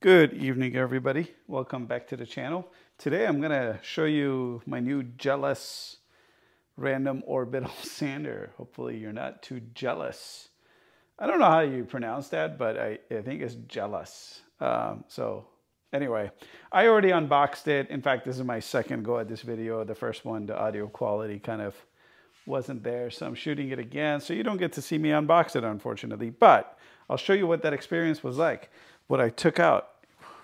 Good evening, everybody. Welcome back to the channel. Today I'm going to show you my new Jellas random orbital sander. Hopefully you're not too jealous. I don't know how you pronounce that, but I think it's Jellas. So anyway, I already unboxed it. In fact, this is my second go at this video. The first one, the audio quality kind of wasn't there, so I'm shooting it again. So you don't get to see me unbox it, unfortunately, but I'll show you what that experience was like. What I took out,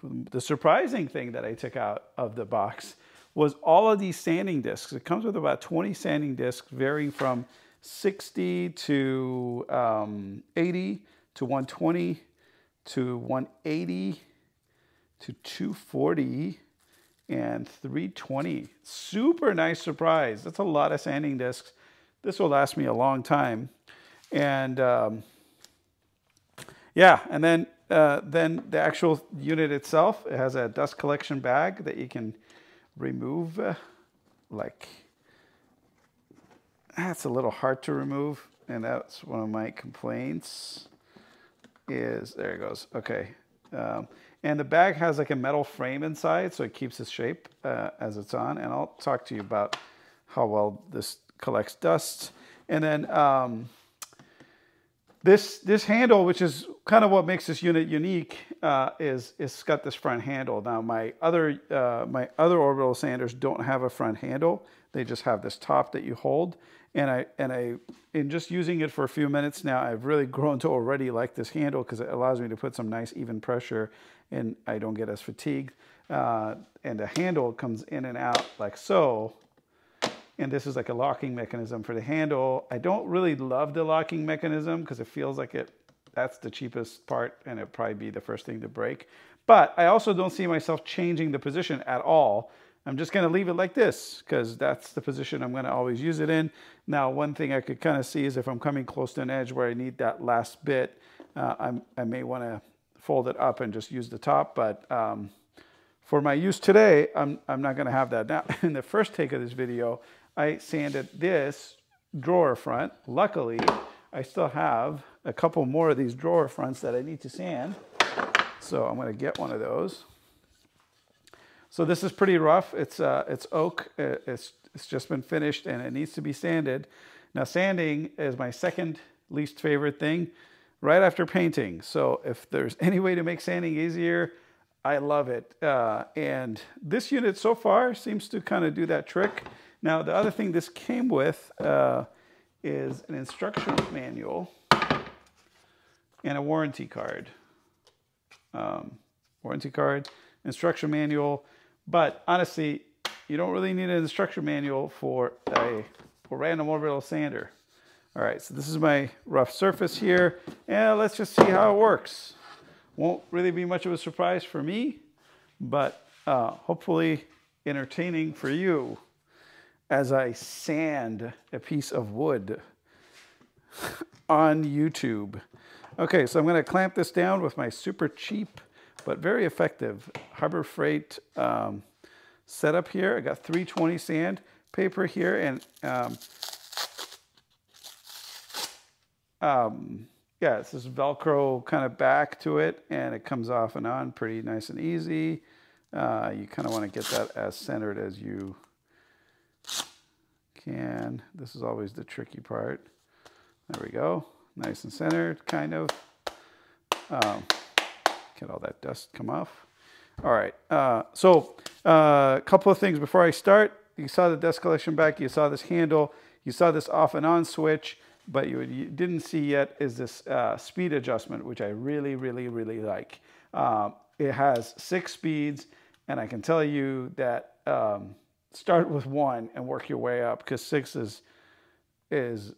the surprising thing that I took out of the box was all of these sanding discs. It comes with about 20 sanding discs varying from 60 to 80 to 120 to 180 to 240 and 320. Super nice surprise. That's a lot of sanding discs. This will last me a long time. And yeah, and then the actual unit itself, it has a dust collection bag that you can remove. That's a little hard to remove, and that's one of my complaints. There it goes. Okay, and the bag has like a metal frame inside, so it keeps its shape as it's on. And I'll talk to you about how well this collects dust. And then this handle, which is kind of what makes this unit unique, is it's got this front handle. Now my other orbital sanders don't have a front handle; they just have this top that you hold. And in just using it for a few minutes now, I've really grown to already like this handle because it allows me to put some nice even pressure, and I don't get as fatigued. And the handle comes in and out like so. And this is like a locking mechanism for the handle. I don't really love the locking mechanism because it feels like that's the cheapest part and it'd probably be the first thing to break. But I also don't see myself changing the position at all. I'm just gonna leave it like this because that's the position I'm gonna always use it in. Now, one thing I could kind of see is if I'm coming close to an edge where I need that last bit, I may wanna fold it up and just use the top, but for my use today, I'm not gonna have that. Now, in the first take of this video, I sanded this drawer front. Luckily, I still have a couple more of these drawer fronts that I need to sand. So I'm going to get one of those. So this is pretty rough. It's oak. It's just been finished and it needs to be sanded. Now sanding is my second least favorite thing right after painting. So if there's any way to make sanding easier, I love it. And this unit so far seems to kind of do that trick. Now, the other thing this came with is an instructional manual and a warranty card. Instruction manual. But honestly, you don't really need an instruction manual for a random orbital sander. All right, so this is my rough surface here. And let's just see how it works. Won't really be much of a surprise for me, but hopefully entertaining for you as I sand a piece of wood on YouTube. Okay, so I'm going to clamp this down with my super cheap but very effective Harbor Freight setup here. I got 320 sand paper here, and yeah, it's this Velcro kind of back to it, and it comes off and on pretty nice and easy. You kind of want to get that as centered as you can. This is always the tricky part. There we go. Nice and centered, kind of. Get all that dust come off. All right. So a couple of things before I start. You saw the dust collection back. You saw this handle. You saw this off and on switch. But you didn't see yet is this speed adjustment, which I really, really, really like. It has 6 speeds, and I can tell you that start with 1 and work your way up because 6 is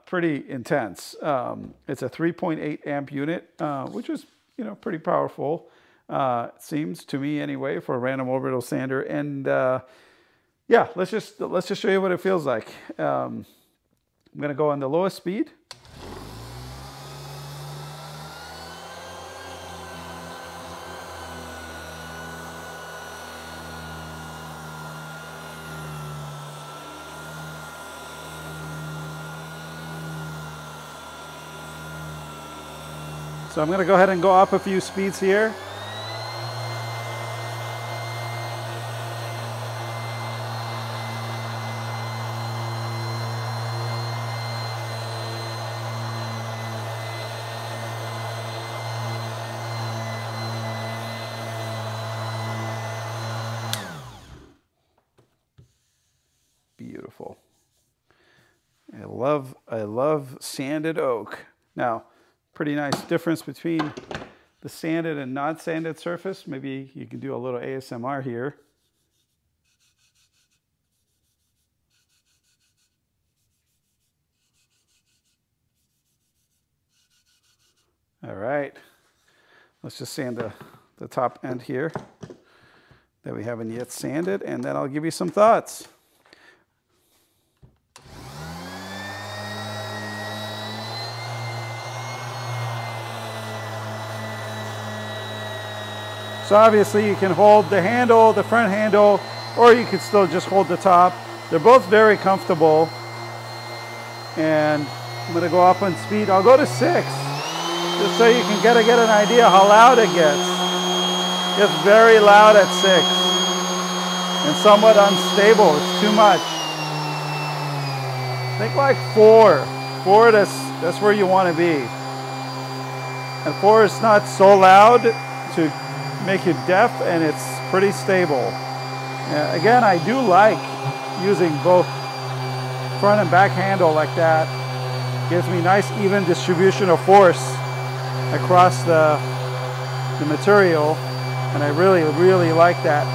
pretty intense. It's a 3.8 amp unit, which is pretty powerful. It seems to me anyway for a random orbital sander. And yeah, let's just show you what it feels like. I'm going to go on the lowest speed. So I'm going to go ahead and go up a few speeds here. of sanded oak. Now, pretty nice difference between the sanded and non-sanded surface. Maybe you can do a little ASMR here. All right, let's just sand the top end here that we haven't yet sanded, and then I'll give you some thoughts. So obviously you can hold the handle, the front handle, or you could still just hold the top. They're both very comfortable. And I'm gonna go up on speed. I'll go to 6. Just so you can get an idea how loud it gets. It gets very loud at 6 and somewhat unstable. It's too much. Think like 4. 4, that's where you want to be. And 4 is not so loud to make you deaf, and it's pretty stable. Again, I do like using both front and back handle like that. Gives me nice even distribution of force across the material, and I really like that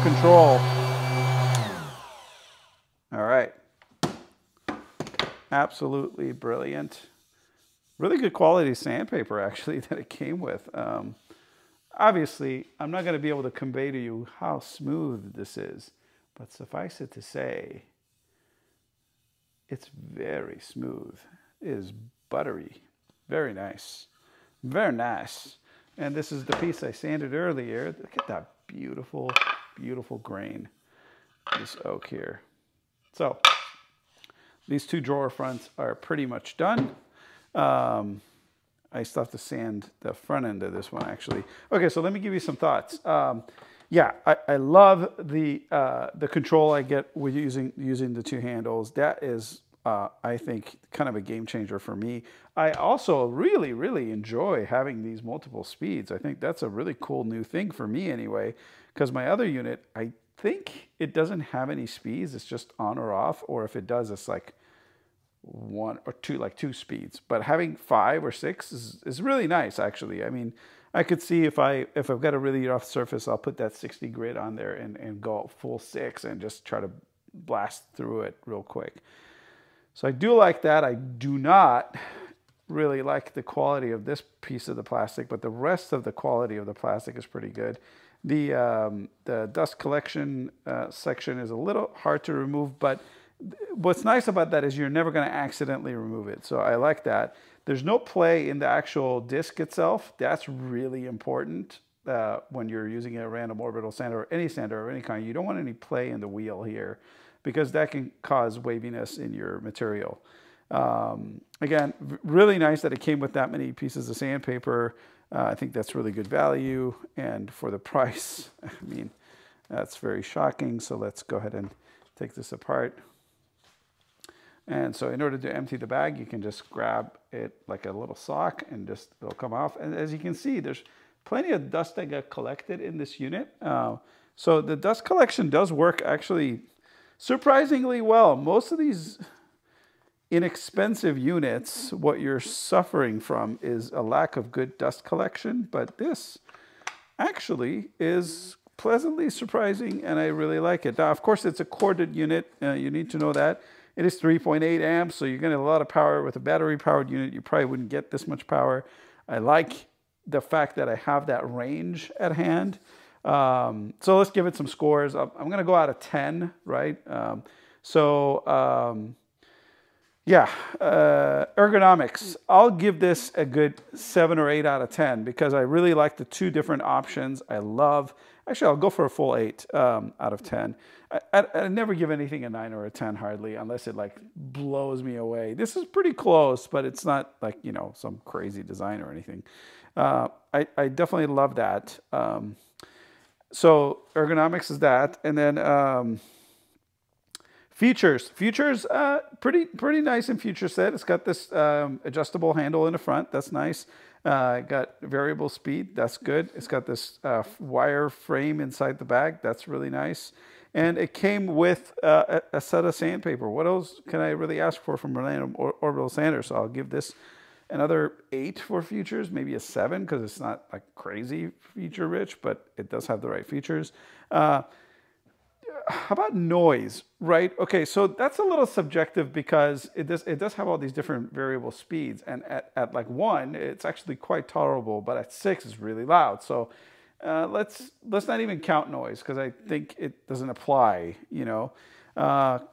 control. All right, absolutely brilliant. Really good quality sandpaper actually that it came with. Obviously, I'm not going to be able to convey to you how smooth this is, but suffice it to say, it's very smooth. It is buttery, very nice. Very nice. And this is the piece I sanded earlier. Look at that beautiful, beautiful grain. This oak here. So these 2 drawer fronts are pretty much done. I still have to sand the front end of this one actually. Okay, so let me give you some thoughts. Yeah, I love the control I get with using the 2 handles. That is I think kind of a game changer for me. I also really enjoy having these multiple speeds. I think that's a really cool new thing for me anyway, because my other unit, I think it doesn't have any speeds. It's just on or off, or if it does, it's like 1 or 2, like 2 speeds. But having 5 or 6 is really nice actually. I mean, I could see if I've got a really rough surface, I'll put that 60 grit on there and go full 6 and just try to blast through it real quick. So I do like that. I do not really like the quality of this piece of the plastic, but the rest of the quality of the plastic is pretty good. The dust collection section is a little hard to remove, but what's nice about that is you're never going to accidentally remove it. So I like that. There's no play in the actual disc itself. That's really important when you're using a random orbital sander or any sander of any kind. You don't want any play in the wheel here, because that can cause waviness in your material. Again, really nice that it came with that many pieces of sandpaper. I think that's really good value, and for the price, I mean, that's very shocking. So let's go ahead and take this apart. And so in order to empty the bag, you can just grab it like a little sock and just it'll come off. And as you can see, there's plenty of dust that got collected in this unit. So the dust collection does work actually surprisingly well. Most of these inexpensive units, what you're suffering from is a lack of good dust collection, but this actually is pleasantly surprising, and I really like it. Now, of course, it's a corded unit. You need to know that. It is 3.8 amps, so you're getting a lot of power. With a battery-powered unit, you probably wouldn't get this much power. I like the fact that I have that range at hand. So let's give it some scores. I'm going to go out of 10, right? Yeah, ergonomics. I'll give this a good 7 or 8 out of 10 because I really like the 2 different options. Actually, I'll go for a full 8 out of 10. I never give anything a 9 or a 10 hardly, unless it like blows me away. This is pretty close, but it's not like, you know, some crazy design or anything. I definitely love that. So ergonomics is that, and then features, pretty nice in feature set. It's got this adjustable handle in the front. That's nice. Got variable speed. That's good. It's got this wire frame inside the bag. That's really nice. And it came with a set of sandpaper. What else can I really ask for from Random Orbital Sander? So I'll give this another 8 for features, maybe a 7, because it's not like crazy feature rich, but it does have the right features. How about noise, right? Okay, so that's a little subjective because it does have all these different variable speeds, and at like 1, it's actually quite tolerable, but at 6, it's really loud. So let's not even count noise because I think it doesn't apply. You know,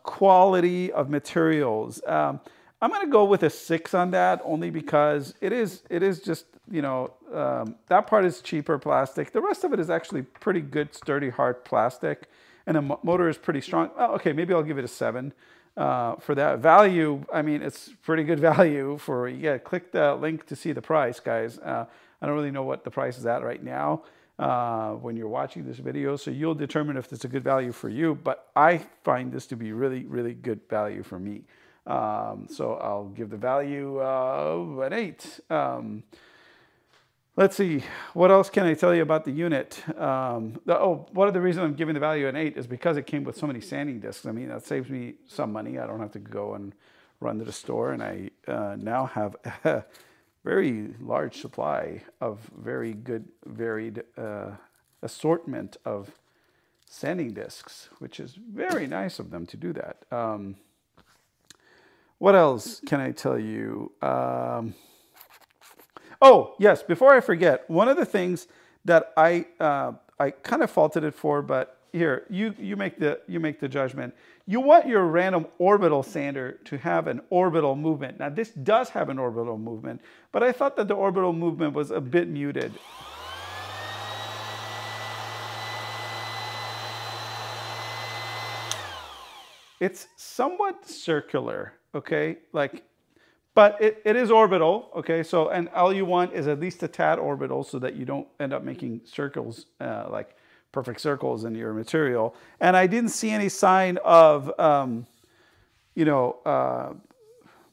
quality of materials. I'm going to go with a 6 on that only because it is just, you know, that part is cheaper plastic. The rest of it is actually pretty good, sturdy, hard plastic. And the motor is pretty strong. Oh, okay, maybe I'll give it a 7 for that. Value, I mean, it's pretty good value for, yeah, click the link to see the price, guys. I don't really know what the price is at right now when you're watching this video, so you'll determine if it's a good value for you, but I find this to be really, really good value for me. So I'll give the value an 8. Let's see, what else can I tell you about the unit? One of the reasons I'm giving the value an 8 is because it came with so many sanding discs. I mean, that saves me some money. I don't have to go and run to the store, and I now have a very large supply of very good, varied assortment of sanding discs, which is very nice of them to do that. What else can I tell you? Oh, yes, before I forget, one of the things that I kind of faulted it for, but here, you make the judgment. You want your random orbital sander to have an orbital movement. Now, this does have an orbital movement, but I thought that the orbital movement was a bit muted. It's somewhat circular, okay? Like, but it is orbital, okay? So, and all you want is at least a tad orbital so that you don't end up making circles, like perfect circles in your material. And I didn't see any sign of, you know,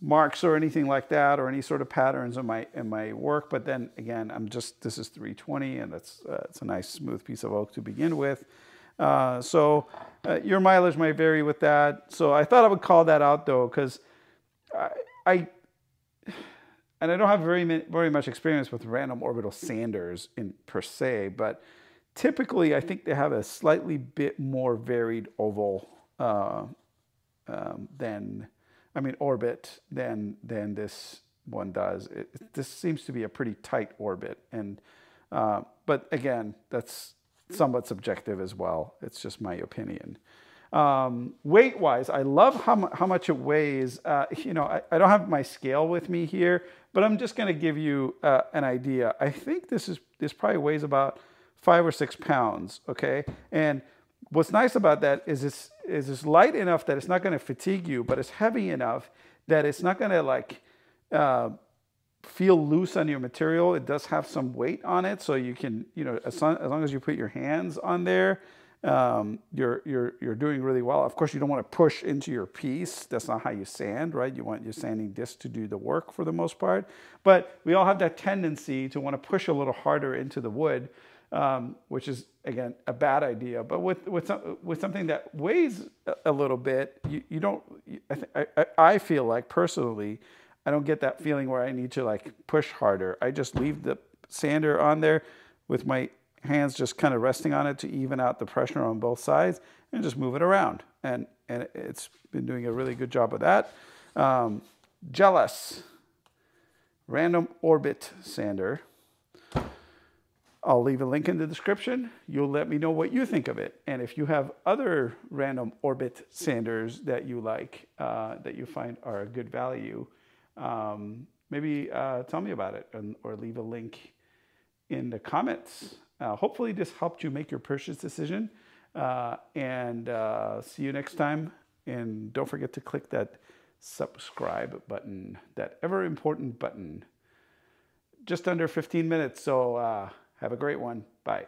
marks or anything like that, or any sort of patterns in my work. But then again, this is 320, and it's a nice smooth piece of oak to begin with. So your mileage might vary with that. So I thought I would call that out though, because and I don't have very much experience with random orbital sanders per se, but typically I think they have a slightly bit more varied oval orbit than this one does. This seems to be a pretty tight orbit, and but again, that's somewhat subjective as well. It's just my opinion. Weight-wise, I love how much it weighs. You know, I don't have my scale with me here, but I'm just going to give you an idea. I think this probably weighs about 5 or 6 pounds. Okay, and what's nice about that is it's light enough that it's not going to fatigue you, but it's heavy enough that it's not going to like feel loose on your material. It does have some weight on it, so you can, you know, as long as you put your hands on there, you're doing really well. Of course, you don't want to push into your piece. That's not how you sand, right? You want your sanding disc to do the work for the most part. But we all have that tendency to want to push a little harder into the wood, which is, again, a bad idea. But with something that weighs a little bit, you don't. I feel like personally, I don't get that feeling where I need to like push harder. I just leave the sander on there with my hands just kind of resting on it to even out the pressure on both sides, and just move it around. And it's been doing a really good job of that. Jellas Random Orbit Sander. I'll leave a link in the description. You'll let me know what you think of it. And if you have other random orbit sanders that you like, that you find are a good value, maybe tell me about it, or leave a link in the comments. Hopefully this helped you make your purchase decision, and see you next time. And don't forget to click that subscribe button, that ever important button. Just under 15 minutes, so have a great one. Bye.